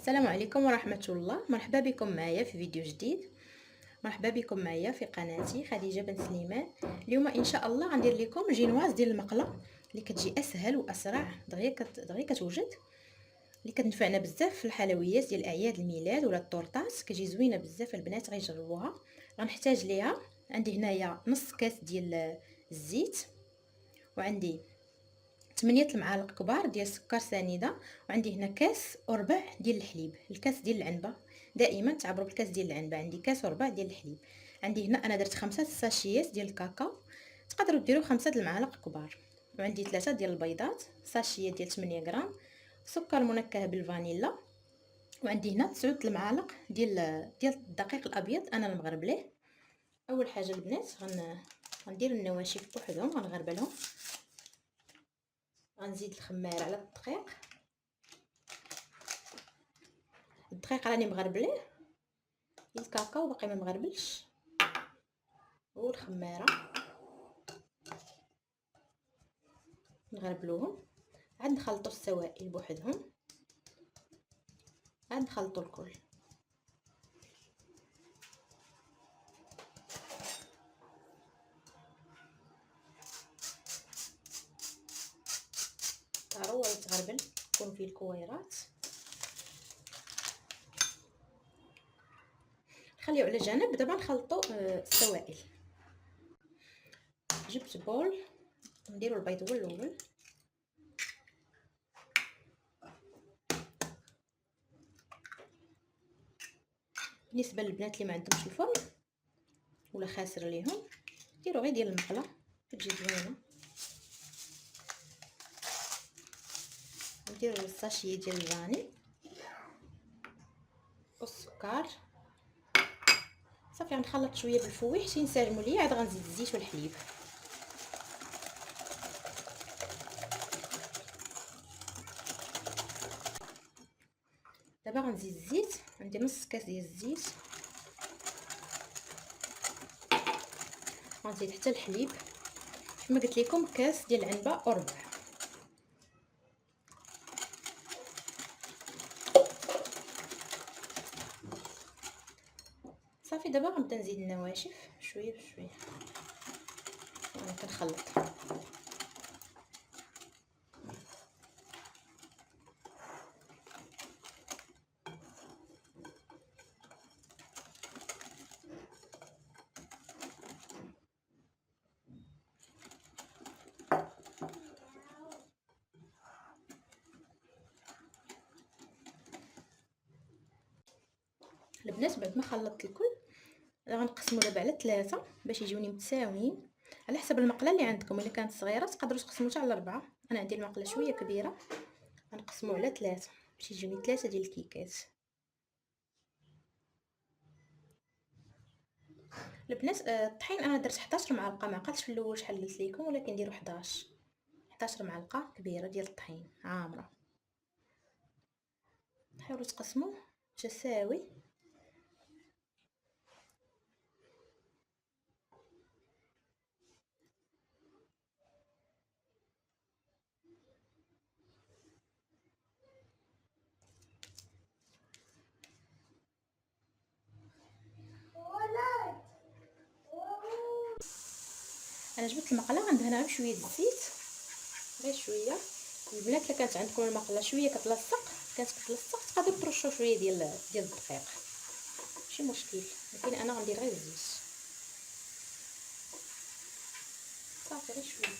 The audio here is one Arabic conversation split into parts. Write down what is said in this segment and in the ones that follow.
السلام عليكم ورحمة الله. مرحبا بكم معايا في فيديو جديد. مرحبا بكم معايا في قناتي خديجة بن سليمان. اليوم ان شاء الله غندير لكم جينواز ديال المقله اللي كتجي اسهل واسرع دغيا كتوجد، اللي كتنفعنا بزاف في الحلويات ديال اعياد الميلاد ولا الطورطات. كتجي زوينه بزاف، البنات غيجربوها. غنحتاج ليها، عندي هنايا نص كاس ديال الزيت، وعندي 8 المعالق كبار ديال السكر سنيده، وعندي هنا كاس وربع ديال الحليب. الكاس ديال العنبه دائما تعبروا بالكاس ديال العنبه. عندي كاس وربع ديال الحليب. عندي هنا انا درت 5 ساشيات ديال الكاكاو، تقدروا ديروا 5 المعالق كبار. وعندي 3 ديال البيضات، ساشيه ديال 8 غرام، سكر منكه بالفانيلا. وعندي هنا 9 المعالق ديال الدقيق الابيض انا المغربليه. اول حاجه البنات غندير النواشف بوحدهم، غنغربلهم. غنزيد الخماره على الدقيق راني مغربليه، الكاكاو باقي ما مغربلش، والخماره نغربلوهم. عاد نخلطوا السوائل بوحدهم، عاد نخلطوا الكل. هو يتغربل يكون فيه الكويرات، خليو على جنب. دابا نخلطوا السوائل. جبت بول، نديروا البيض هو الاول. بالنسبه للبنات اللي ما عندهمش الفرن ولا خاسر ليهم، ديروا غير ديال المقله كتجي زوينه. نديروا الساشيه ديال الفاني والسكر. صافي غنخلط شويه بالفوي حتى ينسجموا ليا، عاد غنزيد الزيت والحليب. دابا غنزيد الزيت، عندي نص كاس ديال الزيت. غنزيد حتى الحليب، كما قلت لكم كاس ديال العنبه وربع. صافي دابا غنبدا نزيد النواشف شويه بشويه، وانا كنخلط. البنات بعد ما خلطت الكل غنقسمو دابا على 3 باش يجوني متساويين على حسب المقله اللي عندكم. الا كانت صغيره تقدروا تقسموا حتى على 4. انا عندي المقله شويه كبيره، غنقسمو على 3 باش يجوني 3 ديال الكيكات. البنات الطحين انا درت 11 معلقه، ما عقلتش في الاول شحال قلت لكم، ولكن ديروا 11 معلقه كبيره ديال الطحين عامره. حاولوا تقسموه متساوي. انا جبت المقله غندهنها بشويه الزيت، غير شويه. البنات الا كانت عندكم المقله شويه كتلصق تقدروا ترشوا شويه ديال الدقيق، ماشي مشكل، لكن انا غندير غير الزيت. صافي غير شويه.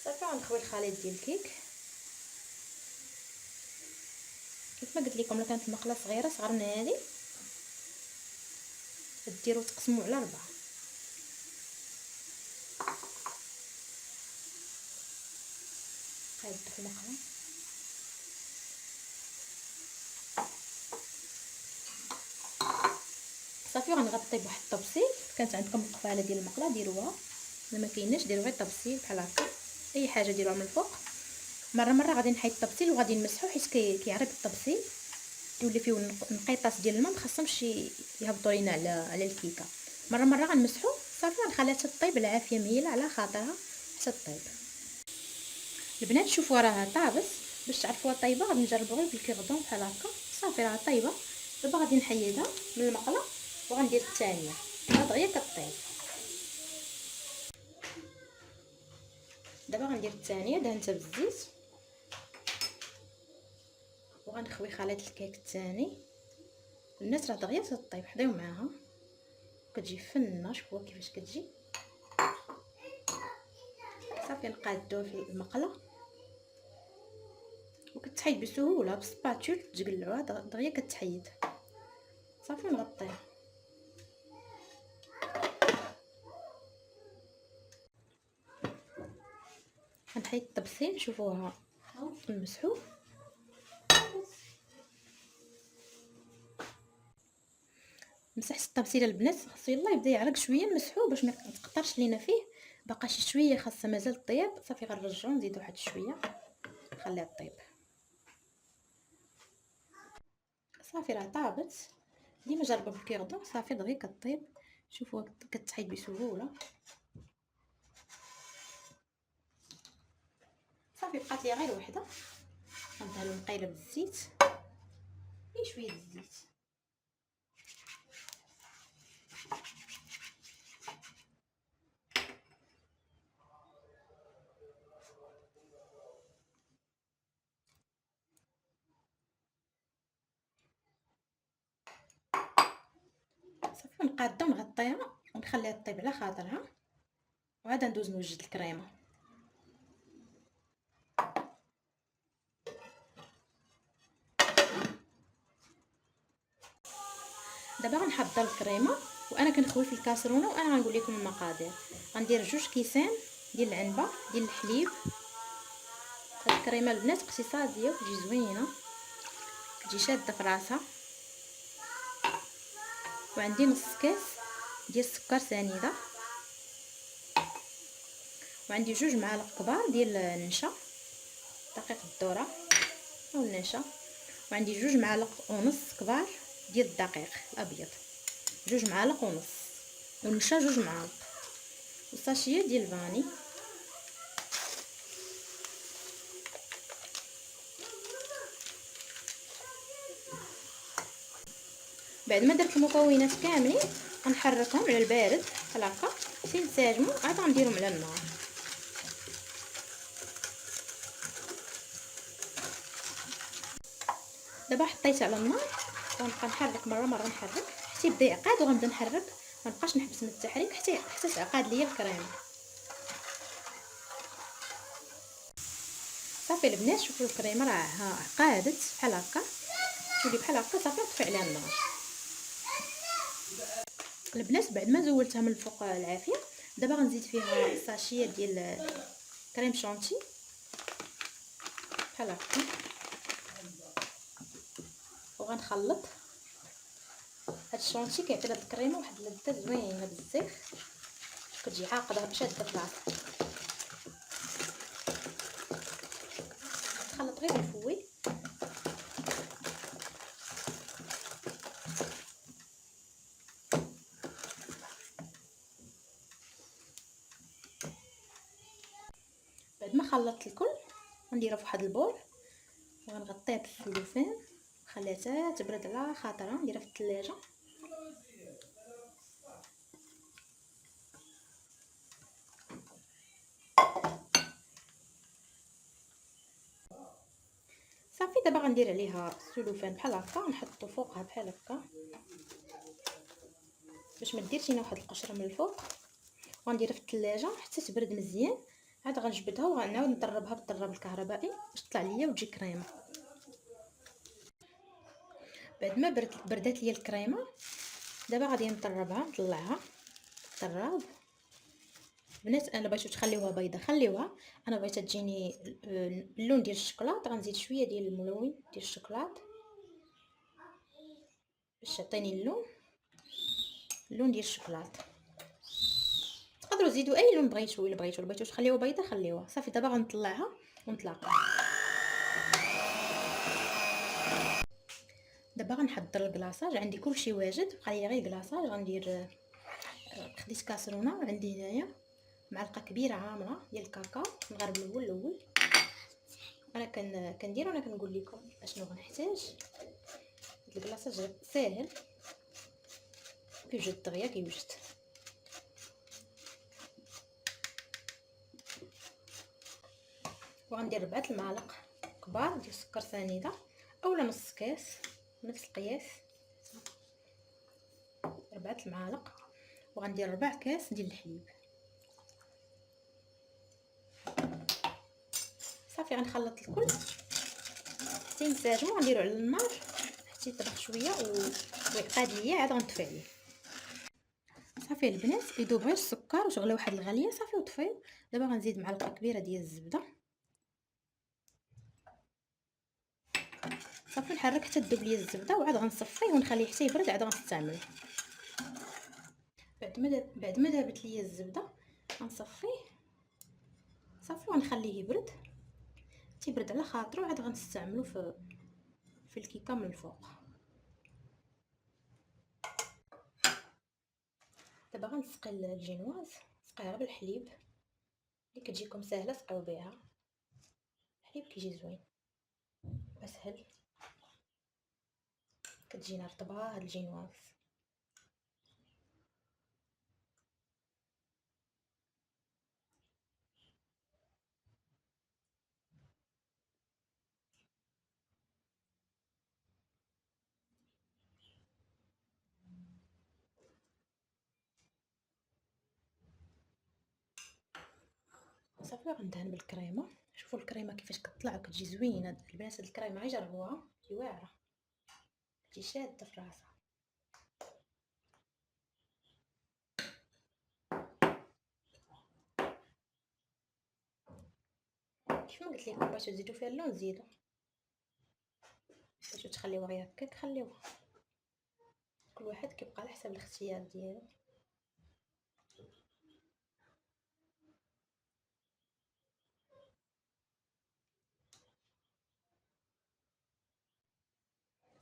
صافي غنخوي الخليط ديال الكيك. كيف ما قلت لكم، الا كانت المقله صغيره من هذه ديروا تقسموا على 4. هاد المقله صافي غنغطي بواحد الطبسيل. كانت عندكم القفاله ديال المقله ديروها، الا ما كايناش ديروا غير طبسيل بحال هكا، اي حاجه ديروها من الفوق. مره غادي نحيد الطبسيل وغادي نمسحو، حيت كيعرق الطبسيل يولي فيه نقيطات ديال الماء، مخصهمش يهبطوا لينا على الكيكه. مره غنمسحو. صافي غنخليها حتى طيب بالعافيه مهيله على خاطرها حتى طيب. البنات شوفوا راها طابت، باش تعرفوها طيبه غادي نجربو غير بالكيغدون بحال هكا. صافي راه طيبه. دابا غادي نحيدها من المقله وغندير الثانيه دغيا كطيب. دابا غندير الثانيه دهنتها بالزيت وغنخوي خليط الكيك الثاني. الناس راه دغيا تطيب، حضيو معاها كتجي فنه. شوفوا كيفاش كتجي. صافي نقادوها في المقله وكتحيد بسهوله بسباتول تجقلعوها دغيا كتحيد. صافي نغطيها. غنحيد الطبسيل. شوفوها نمسحو. مسحت الطبسيله البنات، خاصو يلاه يبدا يعرق شويه، نمسحو باش ما يتقطرش لينا فيه. باقا شي شويه خاصها مازال طياب. صافي غنرجعو نزيدو واحد شويه نخليها طيب. صافي راه طابت. ديما جربوا بالكيغدون صافي دغيا كطيب. شوفوا كتحيد بسهوله. صافي بقات لي غير وحده. غندهلو مقيله بالزيت، غير شويه الزيت. صافي نقادها ونغطيها ونخليها طيب على خاطرها، وعاد ندوز نوجد الكريمه. دابا غنحضر الكريمه وانا كنخوي في الكاسرونه، وانا غنقول لكم المقادير. غندير 2 كيسان ديال العنبه ديال الحليب. هاد الكريمه البنات اقتصاديه وتجي زوينه، تجي شاده في راسها. وعندي نص كاس ديال السكر سنيده، وعندي 2 معالق كبار ديال النشا دقيق الذره او النشا، وعندي 2 معالق ونص كبار ديال الدقيق الابيض، 2 معالق ونص، والنشا 2 معالق، وساشيه ديال الفاني. بعد ما درت المكونات كاملين غنحركهم على البارد بحال هكا حتى ينسجموا، عاد غنديرهم على النار. دابا حطيت على النار ونبقى نحرك مره نحرك حتى يبدا يعقد، وغنبدا نحرك ما نبقاش نحبس من التحريك حتى تعقد ليا الكريمه. صافي البنات شوفوا الكريمه راه عقادت بحال هكا، تولي بحال هكا. صافي نطفي عليها النار. البنات بعد ما زولتها من الفوق العافيه، دابا غنزيد فيها ساشيه ديال كريم شونتي بحال هكا، وغنخلط. هاد الشونتي كيعطي لهاد الكريمه واحد اللذه زوينه بزاف، كتجي عاقده شاده في راسها. نخلط غير بالفوي. بعد ما خلطت الكل غنديرها فواحد البول وغنغطيها بالسلوفان، نخليها حتى تبرد على خاطرها، نديرها في الثلاجه. صافي دابا غندير عليها السلوفان بحال هكا، نحطو فوقها بحال هكا باش ما ديرش لينا واحد القشره من الفوق، وغنديرها في الثلاجه حتى تبرد مزيان. عاد غنجبدها وغنعاود نضربها بالضرب الكهربائي باش تطلع ليا وتجي كريمه. بعد ما بردات ليا الكريمه دابا غادي نطربها نطلعها الطراب. بنات انا بغيتو تخليوها بيضه خليوها، انا بغيتها تجيني اللون ديال الشوكولاط. غنزيد شويه ديال الملون ديال الشوكولاط باش يعطيني اللون ديال الشوكولاط. تقدروا تزيدوا اي لون بغيتو، الا بغيتو تخليوها بيضه خليوها. صافي دابا غنطلعها ونتلاقاو. دابا غنحضر الكلاصاج. عندي كلشي واجد، بقى لي غير الكلاصاج. غندير خديت كاسرونه، وعندي هنايا معلقه كبيره عامره ديال الكاكاو مغرب الاول. انا كندير وانا كنقول لكم اشنو غنحتاج. هاد الكلاصاج ساهل كيوجد دغيا كيوجد. وغندير 4 المعالق كبار ديال السكر سنيده اولا نص كاس نفس القياس، 4 المعالق. وغندير 4 كاس ديال الحليب. صافي غنخلط الكل حتى ينسجم، وغنديرو على النار حتى يطبخ شويه ويقاد ليا، عاد غنطفي عليه. صافي البنات يذوب غير السكر وشغله واحد الغليه صافي وطفيو. دابا غنزيد معلقه كبيره ديال الزبده، صافي نحرك حتى تذوب ليا الزبده، وعاد غنصفيه ونخليه حتى يبرد، عاد غنستعمله. بعد ما ذابت ليا الزبده غنصفيه صافي ونخليه يبرد تيبرد على خاطرو، عاد غنستعملو في الكيكه من الفوق. دابا غنسقي الجينواز، نسقيها بالحليب اللي كتجيكم ساهله سقيو بها. الحليب كيجي زوين اسهل، كتجينا رطبه هاد الجينواز. صافي غندهن بالكريمه. شوفوا الكريمه كيفاش كتطلع وكتجي زوينه البنات. هاد الكريمه غير جربوها تجي واعره، تجي شاده في راسها. كيف ما قلت لكم بغيتو تزيدوا فيها اللون زيدوا، بغيتو تخليوها غير هكاك خليوها. كل واحد كيبقى على حسب الاختيار ديالو.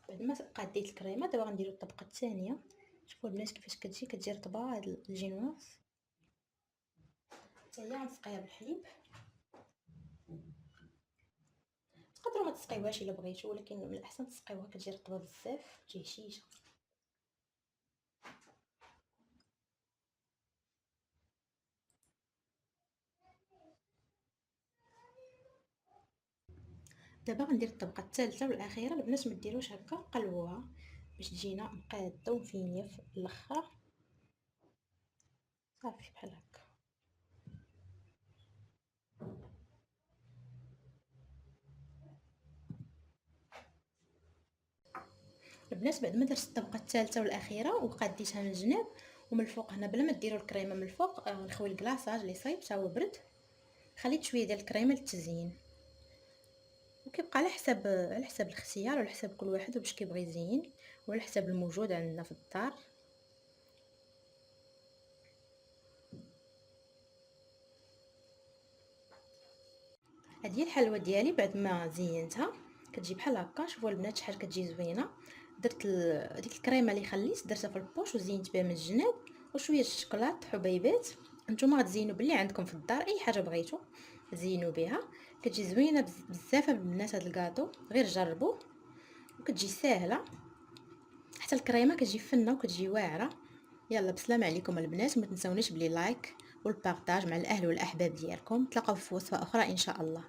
بعد ما قاديت الكريمه دابا غنديروا الطبقه الثانيه. شوفوا البنات كيفاش كتجي رطبه هاد الجينواز. حتى هي غنسقيها بالحليب. تقدروا ما تسقيوهاش الا بغيتوا، ولكن من الاحسن تسقيوها كتجي رطبه بزاف تجي هشيشه. دابا غندير الطبقه الثالثه والاخيره. البنات ما ديروش هكا، قلبوها باش تجينا مقاده ومفينيه في الاخر. صافي بحال هكا. البنات بعد ما درت الطبقه الثالثه والاخيره وقاديتها من الجناب ومن الفوق هنا بلا ما ديروا الكريمه من الفوق، نخوي الكلاصاج اللي صايب تا هو برد. خليت شويه ديال الكريمه للتزيين، وكيبقى على حسب الاختيار وعلى حسب كل واحد وباش كيبغي يزين وعلى حسب الموجود عندنا في الدار. هذه الحلوه ديالي بعد ما زينتها كتجي بحال هكا. شوفوا البنات شحال كتجي زوينه. درت ديك الكريمه اللي خليت درتها في البوش وزينت بها من الجناب، وشويه الشوكولات حبيبات. نتوما غتزينوا باللي عندكم في الدار، اي حاجه بغيتو زينوا بها. كتجي زوينه بزاف البنات. هذا الكاطو غير جربوه وكتجي ساهله، حتى الكريمه كتجي فنه وكتجي واعره. يلا بسلام عليكم البنات، ما تنسونيش بلي لايك والبارطاج مع الاهل والاحباب ديالكم. تلاقاو في وصفه اخرى ان شاء الله.